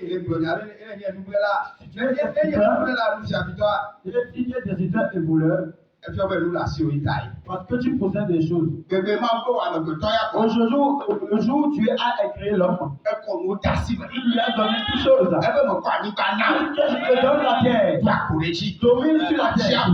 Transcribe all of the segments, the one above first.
Il est plongé, il est nouveau là. Il est nouveau là, nous sommes habitués. Il est signé des états et voleurs. Et puis on va nous la taille. Parce que tu possèdes des choses. Bébé, maman, on va Le jour où tu as créé l'homme, il lui a donné toutes choses. Que je te donne la terre. Domine sur la terre,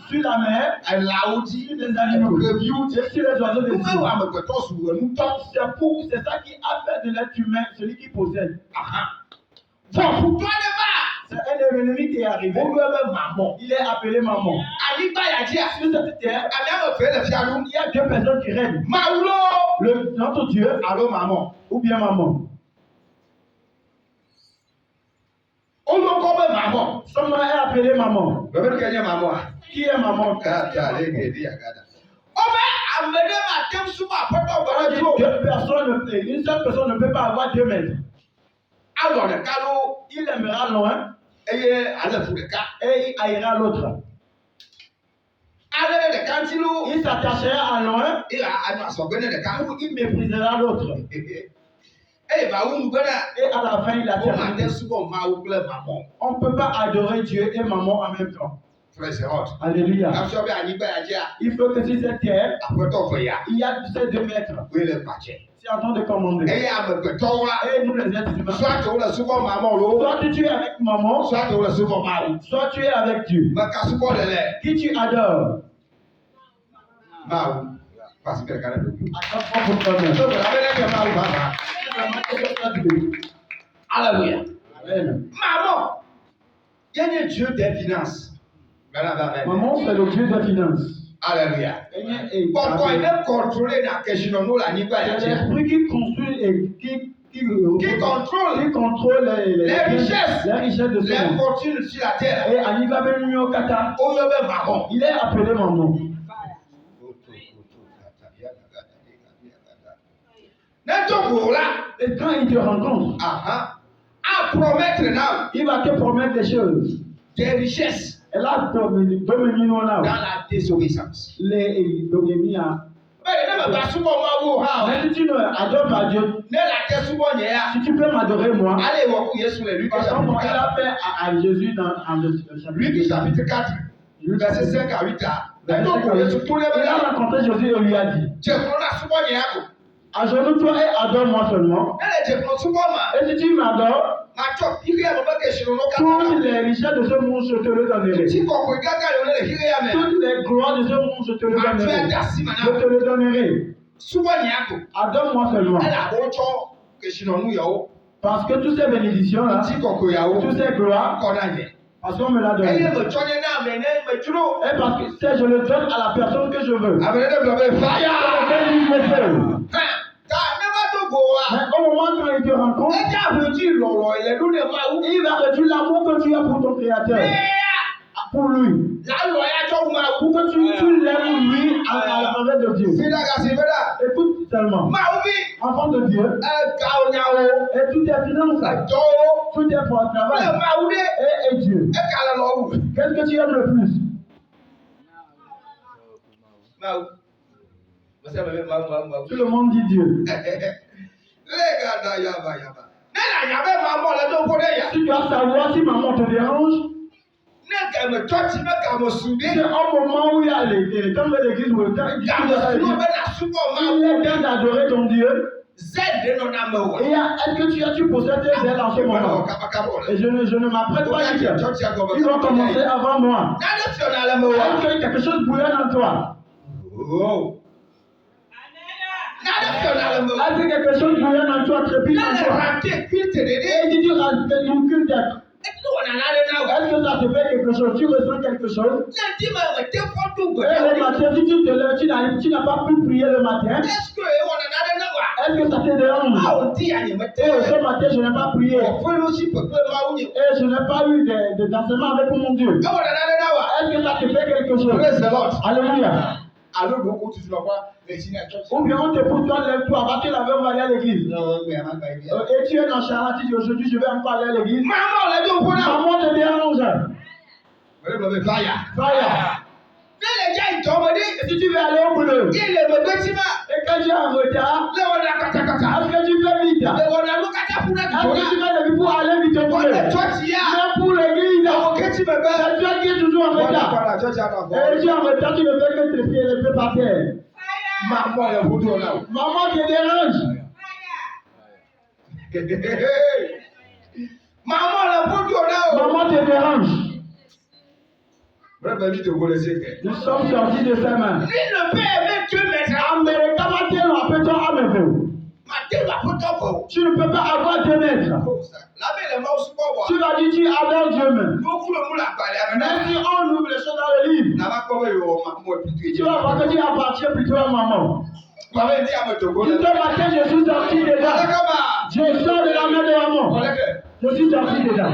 sur la mer, sur les animaux, et sur les oiseaux des cieux. C'est ça qui a fait de l'être humain celui qui possède. C'est un ennemi qui est arrivé. Il est appelé maman. Sur cette terre, il y a deux personnes qui règnent. Notre Dieu, alors maman, ou bien maman. Son nom est appelé maman. Qui est maman? Une seule personne ne peut pas avoir 2 mètres. Il aimera loin et il haïra l'autre. Il s'attachera à loin ou il méprisera l'autre. Et à la fin, il a terminé. On ne peut pas adorer Dieu et maman en même temps. Alléluia. Il faut que sur cette terre, il y a ces 2 mètres. C'est en train de commander. Et nous les êtres humains. Soit tu es avec maman, soit tu es avec Dieu. Qui tu adores? Alléluia. Amen. Maman, il y a un Dieu des finances. Maman, c'est le Dieu des finances. Alléluia. Pourquoi il est contrôlé dans la question de c'est l'esprit qui construit et qui contrôle les richesses de ce monde. fortunes sur la terre. Et Aniba Benigno Kata, il est appelé maman. Et quand il te rencontre, à promettre là, il va te promettre des choses. des richesses Et là, dans la désobéissance. Mais si tu ne adores pas Dieu, si tu peux m'adorer moi, parce que il a fait à Jésus dans Luc chapitre 4, verset 5 à 8. Il a rencontré Jésus et lui a dit, agenouille-toi et adore-moi seulement. Et si tu m'adores, toutes les richesses de ce monde, je te le donnerai. Toutes les gloires de ce monde, je te le donnerai. Je te le donnerai. Adore-moi seulement. Parce que toutes ces bénédictions, là, toutes ces gloires, parce qu'on me l'a donné. Et parce que je le donne à la personne que je veux. Mais au moment quand il te rencontre, il va réduire l'amour que tu as pour ton créateur. Pour lui. Pour que tu l'aimes lui à la faveur de Dieu. Écoute seulement. Enfant de Dieu. Et tout est finance. Tout est pour le travail. Et Dieu. Qu'est-ce que tu aimes le plus? Tout le monde dit Dieu. Si tu dois savoir si maman te dérange, c'est un moment où il y a les temps de l'église où le temps il est bien d'adorer ton Dieu. Et est-ce que tu possèdes des ailes en ce moment? Et je ne m'apprête pas à dire. Ils vont commencer avant moi. Est-ce que quelque chose bouillonne en toi? Est-ce que quelque chose bouillonne en toi, trépide en toi? Et si tu rajoutes une culte, est-ce que ça te fait quelque chose? Tu ressens quelque chose? Et le matin, si tu te lèves, tu n'as pas pu prier le matin. Est-ce que ça te dérange? Et ce matin, je n'ai pas prié. Et je n'ai pas eu d'enseignement avec mon Dieu. Est-ce que ça te fait quelque chose? Alléluia. Ou bien on te pousse, toi, lève-toi, va te laver, on va aller à l'église. Et tu es dans Charlotte, tu dis aujourd'hui, je vais encore aller à l'église. Maman te dérange. Fire. Et si tu veux aller au boulot, et quand tu es en retard, est-ce que tu fais vite? kuna Est-ce que tu kichora. mets le pour aller vite au boulot? Wale church ya. Mais pour l'église, Wakati baba. c'est toi qui es toujours en Wale retard. kwa church ya kwa. Et tu es en retard, tu ne fais que te pieds les pieds par terre. Maman ya hudu na. Maman te dérange. Maman la hudu na. Maman te dérange. Bref, vite au le Nous sommes sortis de sa main. Lui ne peut aimer que maintenant. Américain va dire la péton à mes veaux. Matin la photo. Tu ne peux pas avoir 2 mètres. Lavez les mains au sport. Tu vas dire tu adores Dieu même. Nous voulons la parler. Même si on ouvre les choses dans le livre, N'a pas comme maman tu vas voir que tu appartiens plutôt à maman. Maman dit à me tourner. Ce matin, je suis sorti dedans. Je sors de la main de maman. Je suis sorti dedans.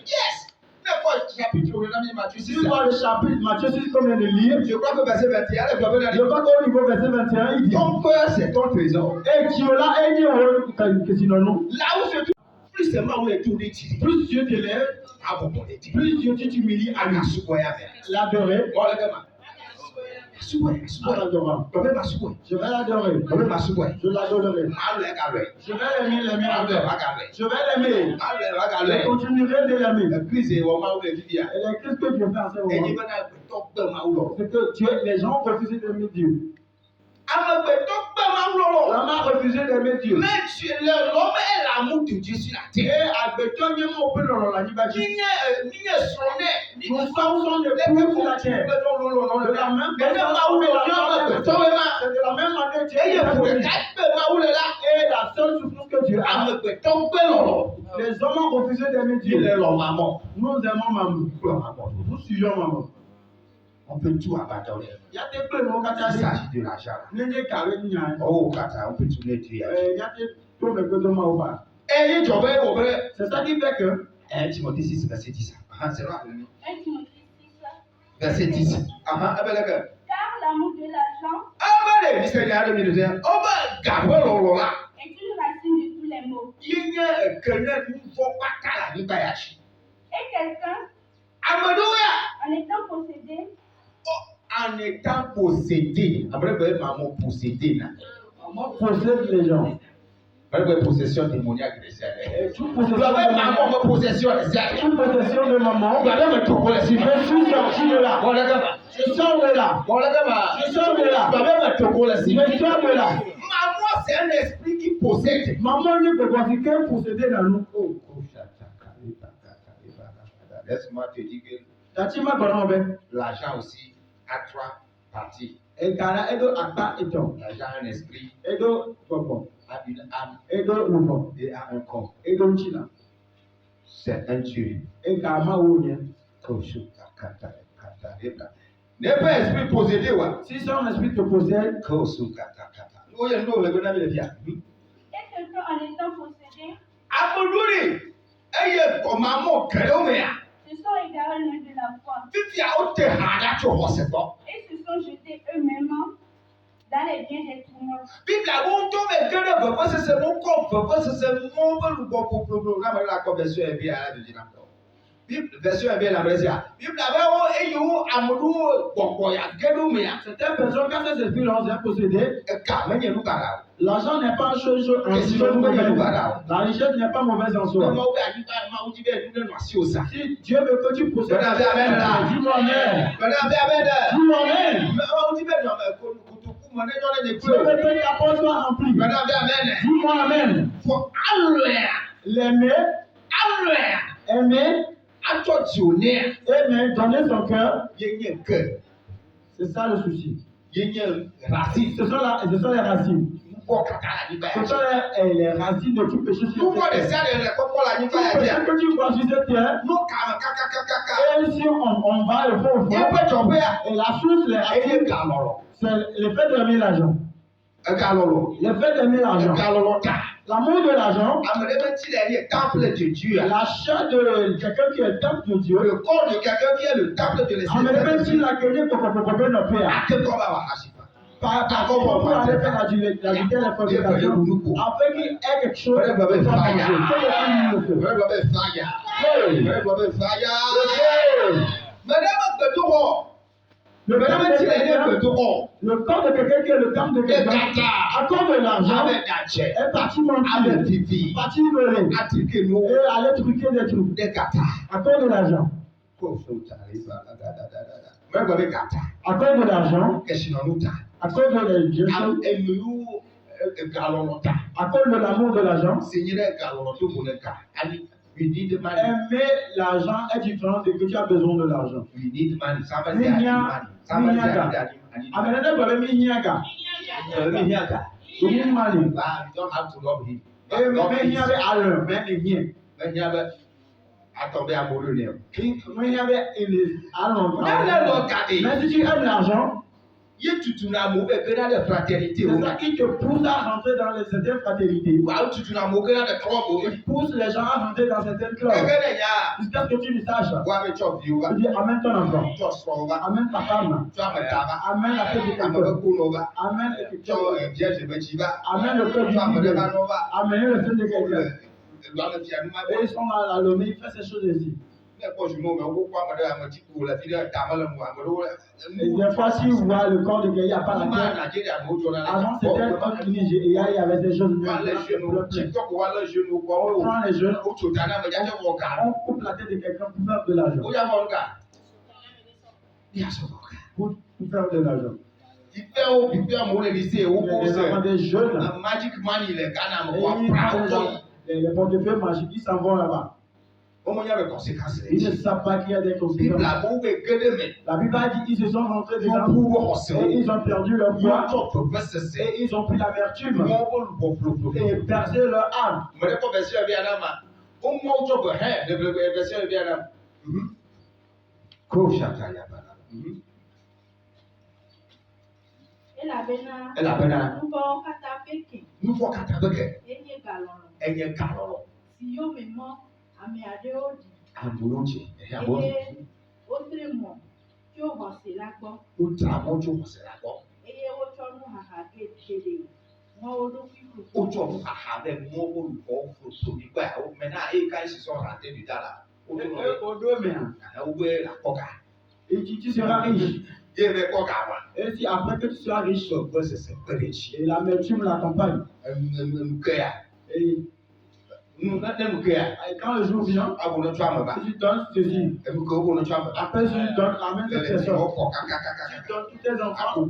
Yes. Si tu vois le chapitre, Matthieu 6, combien de lire? Je crois que verset 21, Je crois qu'au niveau verset 21, il dit ton père, c'est ton trésor. et Dieu là, et Dieu, que sinon nous. Là où se trouve, plus seulement où est tourné, Plus Dieu t'élève, plus Dieu t'humilie à l'adorer. Je vais l'adorer. Je l'adorerai. Je vais l'aimer encore. Je vais l'aimer. Je continuerai de l'aimer. Et la crise que Dieu fait en ce moment, c'est que Dieu, les gens ont refusé d'aimer Dieu. L'homme a refusé d'aimer Dieu. Mais l'homme est l'amour de Dieu sur la Et terre. avec Dieu, on peut le la Nous sommes les plus sur la terre. De la même manière, c'est de la même manière Dieu est amoureux. Et la seule souffrance que Dieu a, les hommes ont refusé d'aimer Dieu. Nous aimons maman. Nous suivons maman. On peut tout abandonner. Il y a des problèmes au Il Qatar. s'agit de l'argent. Oh, Au Qatar, on peut tourner Dieu. il y a des problèmes au Qatar. Et C'est ça qui fait que 1 Timothée 6, verset 10. C'est là. 1 Timothée 6. Verset 10. Car l'amour de l'argent Est une racine de tous les maux. Et quelqu'un, en étant possédé, maman possédé. maman possède les gens. Possession démoniaque de ciel. Toute Vous avez maman possession de ciel. toute possession de maman, Vous avez me tourner je suis sorti de là. Je sors de là. Je sors de là. Je sors de là. Maman, c'est un esprit qui possède. Maman ne peut pas dire qu'elle possédait dans nous. Laisse-moi te dire que Tatima Barambé, l'argent aussi a 3 parties. et Kara Edo Akba Eton, L'argent a un esprit, Edo Popo, a une âme Edo Uno, et a un corps. Edo China, C'est un Dieu. et Kama Ounye. N'est pas esprit possédé. Si son esprit te possède, Oh, il y a une autre, le gars, il vient. et quelqu'un en étant possédé, Aboudouri, et maman, se sont égarés loin de la foi et se sont jetés eux-mêmes dans les biens des tourments. Version est bien la version. Bible certaines personnes, quand ces esprits-là ont possédé, l'argent n'est pas une chose mauvaise. La richesse n'est pas mauvaise en soi. Si Dieu veut que tu possèdes, dis-moi Amen. Dis-moi Amen. Dieu veut que ta poche soit remplie. Dis-moi Amen. L'aimer, aimer, aimer, donner son cœur, c'est ça le souci. Ce sont les racines. Ce sont les racines de tout péché sur cette terre. Tout péché que tu vois sur cette terre, et si on va le fond au fond, et la source, les racines, c'est le fait d'aimer l'argent. Le fait d'aimer l'argent. L'amour de l'argent, la chair de quelqu'un qui est le temple de Dieu, Le corps de quelqu'un qui est le temple de l'esprit. si la quelqu'un peut comprendre notre père. Par contre, pour aller faire la vérité, les fornications, afin qu'il ait quelque chose de Le Mais camp même de si elle est quelqu'un, que tout rond, le camp de quelqu'un qui est le camp de les quelqu'un, gata, à cause de l'argent, avec Daché, est parti mentir, avec Vivi, parti voler, attiquer nous, et aller truquer des trucs, des gata. à cause de l'argent. Même avec gata, À cause de l'argent, qu'est-ce qu'on nous a? à cause de l'argent, Et nous, galon, à cause de l'amour de l'argent, Seigneur, galon, tout pour le cas. We need money. aimer l'argent est différent de que tu as besoin de l'argent. We need money. Somebody say I need money. Somebody say I need money. Amenene bebe mi hiaga. Mi hiaga. Omi mani. Bah, you don't have to love him. E me hiabe alun, me ni hien. Mais hiabe, attendez amoureux né. Me hiabe il alun. Non, non, regardez. Mais si tu aimes l'argent, Il tu n'as mauvais que dans la fraternité. c'est ça qui te pousse à rentrer dans les certaines fraternités. Wow, tu n'as mauvais dans le club. Il pousse les gens à rentrer dans certaines clubs. Jusqu'à ce que tu le saches. Tu dis amène ton enfant. Amène ta femme. Amène la fête de quelqu'un. Amène le cœur du Dieu. Amène le feu de quelqu'un. Et ils sont à la lomée, il fait ces choses ici. Et des fois, si vous voyez le corps de quelqu'un, il n'y a pas la tête. Avant, c'était un corps qui il y avait des choses. On prend les jeunes, on coupe la tête de quelqu'un pour faire de l'argent. Pour faire de l'argent. Il fait des jeunes. Magic money, Les portefeuilles magiques, ils s'en vont là-bas. Ils ne savent pas qu'il y a des conséquences. La Bible a dit qu'ils se sont rentrés dedans et ils ont perdu leur foi et ils ont pris l'amertume et percé leur âme. Elle a bena. Nous voyons Katapeke. Elle est galon. Si yo me mort. Ame adeo di. Ambuloji. Autrement, tu vas se la go. Autrement, tu vas se la go. Et autrement, ha get chede. Moi, au docu. Autrement, ha ben moi au fou du quoi. Maintenant, et quand ils se sont rentrés du dala. Au domaine. La coca. Et tu seras riche. Et coca. Et si après que tu seras riche, c'est riche. Et l'amertume l'accompagne. Et quand le jour vient, si tu donnes ceci, après si tu donnes la même personne, tu donnes tous tes enfants,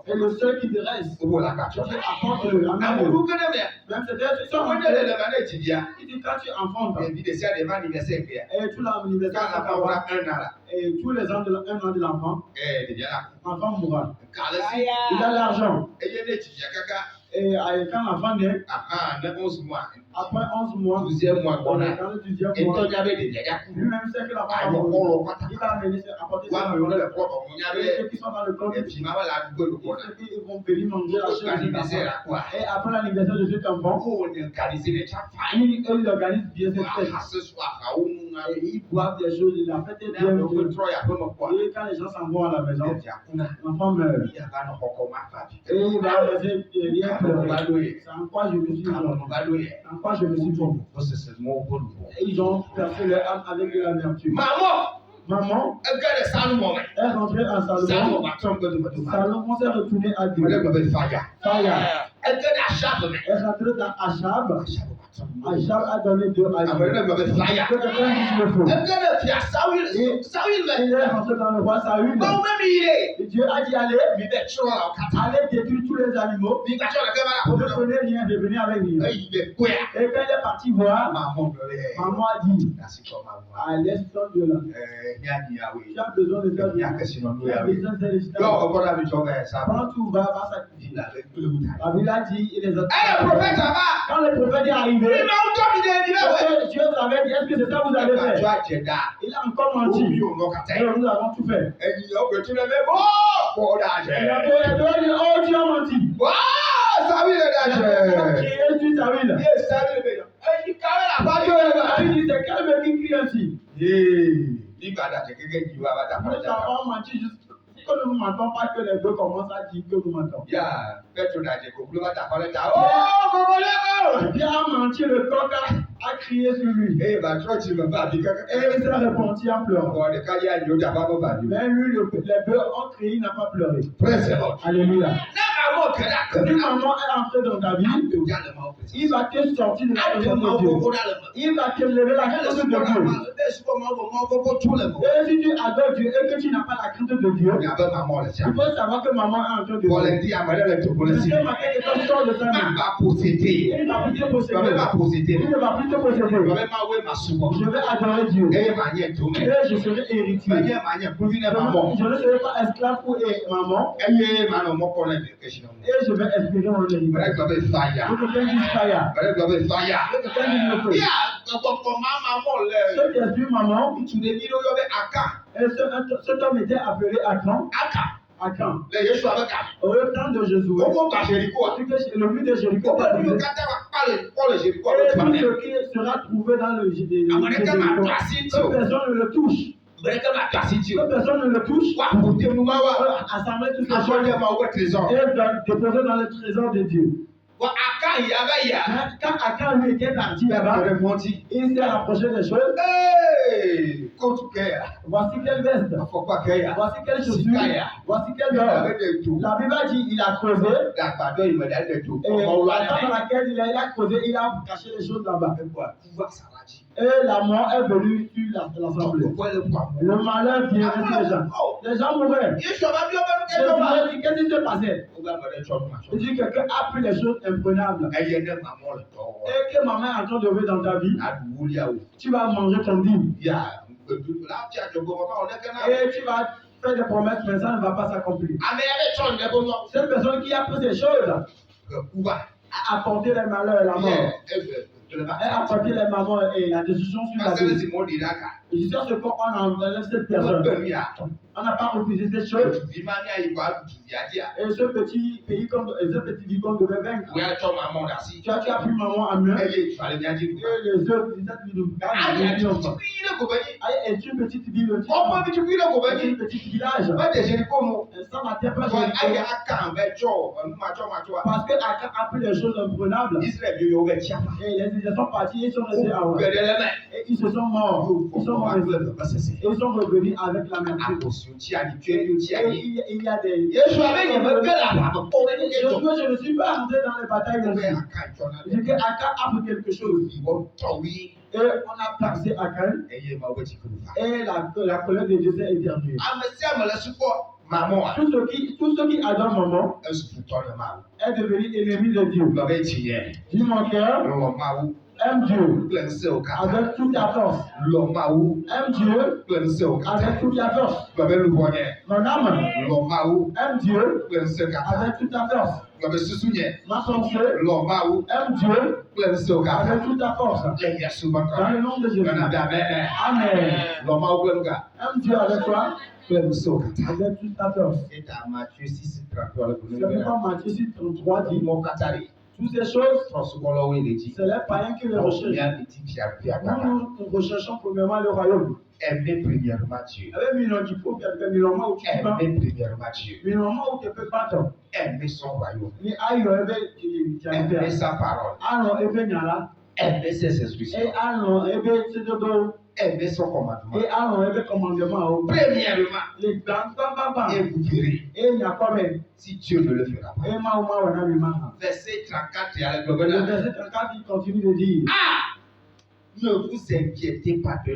et le seul qui te reste, tu apportes-le, amène-le. Même c'est-à-dire, il dit quand tu enfantes, et tout l'anniversaire, et tous les ans de 1 an de l'enfant, l'enfant mourra. Il a l'argent. Et quand l'enfant naît, après 11 mois, 12e mois, dans le 12e mois, lui-même sait que l'enfant il va amener apporter ça. Et ceux qui sont dans le corps, ils vont venir manger la chose. Et après l'anniversaire de cet enfant, ils organisent bien cette fête. Et ils boivent des choses, la fête est bien. Et quand les gens s'en vont à la maison, l'enfant meurt. Et il va rester rien. C'est en quoi je me suis trompé. En quoi je me suis trompé. Et ils ont percé leur âme avec de l'amertume. Maman, elle est rentrée en Salomon. Salomon s'est retourné à Dieu. Fire. Elle est rentrée dans Achab. Achab a donné Dieu à Dieu. Il est rentré dans le roi Saül. Et Dieu a dit allez détruire tous les animaux. Vous ne prenez rien, revenez avec rien. Et quand elle est partie voir, maman a dit à l'instant de là, tu as besoin de faire rien. Tu as besoin de faire quand tu vas sacrifier. La Bible a dit, il les a quand le prophète est arrivé, Dieu vous avait dit, est-ce que c'est ça que vous avez fait? Il a encore menti. Et nous avons tout fait. Il a dit, oh, tu as menti. Tu il dit, c'est quel qui crie ainsi? Nous avons menti juste. Que nous ne mentons pas que les deux commencent à dire que nous mentons. Bien a menti le coq. a crié sur lui. Et il va trop tu me vas avec Et il s'est répandu en pleurant. bon, le cas il y a une autre avant de parler. Mais lui, les bœufs ont crié, il n'a pas pleuré. Praise the Lord. Alléluia. Là, maman, que là, Si maman est entrée dans ta vie, il va te sortir de la présence de Dieu. Il va te lever la crainte de Dieu. Et si tu adores Dieu et que tu n'as pas la crainte de Dieu, il faut savoir que maman est en train de Dieu. Parce que ma tête est sort de sa main. Il ne va plus te posséder. Il ne va plus te posséder. Je vais adorer Dieu. Et je serai héritier. Je ne serai pas esclave ou maman. Et je vais espérer mon héritage. Que quelqu'un dise fire. Que quelqu'un dise le feu. Ceux qui espèrent maman, et cet homme était appelé Akan. Akan. Au temps de Jésus. Le but de Jéricho. Et tout ce qui sera trouvé dans le Jéricho, que personne ne le touche. Que personne ne le touche. Assembler toutes ces choses et déposer dans le trésor de Dieu. Quand Akan lui était parti là-bas, il s'est rapproché des choses. Voici quelle veste, voici quelle chaussure, voici quelle heure. La Bible dit il a creusé. Et la table dans laquelle il a creusé, il a caché les choses là-bas. Et la mort est venue sur l'assemblée. Le malheur vient sur les gens. Les gens mouraient. Je me dis, qu'est-ce qui se passait? Je dis que quelqu'un a pris les choses imprenables. Et que maman est en train de vivre dans ta vie. Tu vas manger ton dîme. Et tu vas faire des promesses, mais ça ne va pas s'accomplir. Cette personne qui a pris ces choses a apporté les malheurs et la mort. Elle a apporté les mamans et la décision sur la vie. Et c'est ce qu'on enlève cette personne. On n'a pas refusé cette chose. Et ce petit pays, ce petit vicomte devait vaincre. Tu as pris maman à main. Et les autres, et une petite ville. Un petit village. Ça n'atteint pas parce que Akan a pris les choses imprenables. Et ils sont partis, ils sont restés à Ouai. Et ils se sont morts. Ils sont morts. Et ils sont revenus avec la même chose. Il y a des. Je ne suis pas entré dans les batailles de vie. Je dis qu'Akan a fait quelque chose. Et on a placé Akan. Et la colère de Dieu s'est éternuée. Tous ceux qui adorent maman est devenu ennemi de Dieu. Dis mon cœur. Aime Dieu avec toute ta force. Aime Dieu avec toute ta force. Mon âme aime Dieu avec toute ta force. Ma pensée aime Dieu avec toute ta force. Dans le nom de Jésus. Amen. Aime Dieu avec toi. Avec toute ta force. C'est pourquoi Matthieu 6, 33 dit toutes ces choses, c'est les païens qui les recherchent. Nous recherchons premièrement le royaume. Aimez premièrement Dieu. Aimez son royaume. Aimez sa parole. Aimez ses instructions. Aimez son commandement. Premièrement, et vous verrez si Dieu ne le fera pas. Verset 34, le verset 34 il continue de dire ne vous inquiétez pas de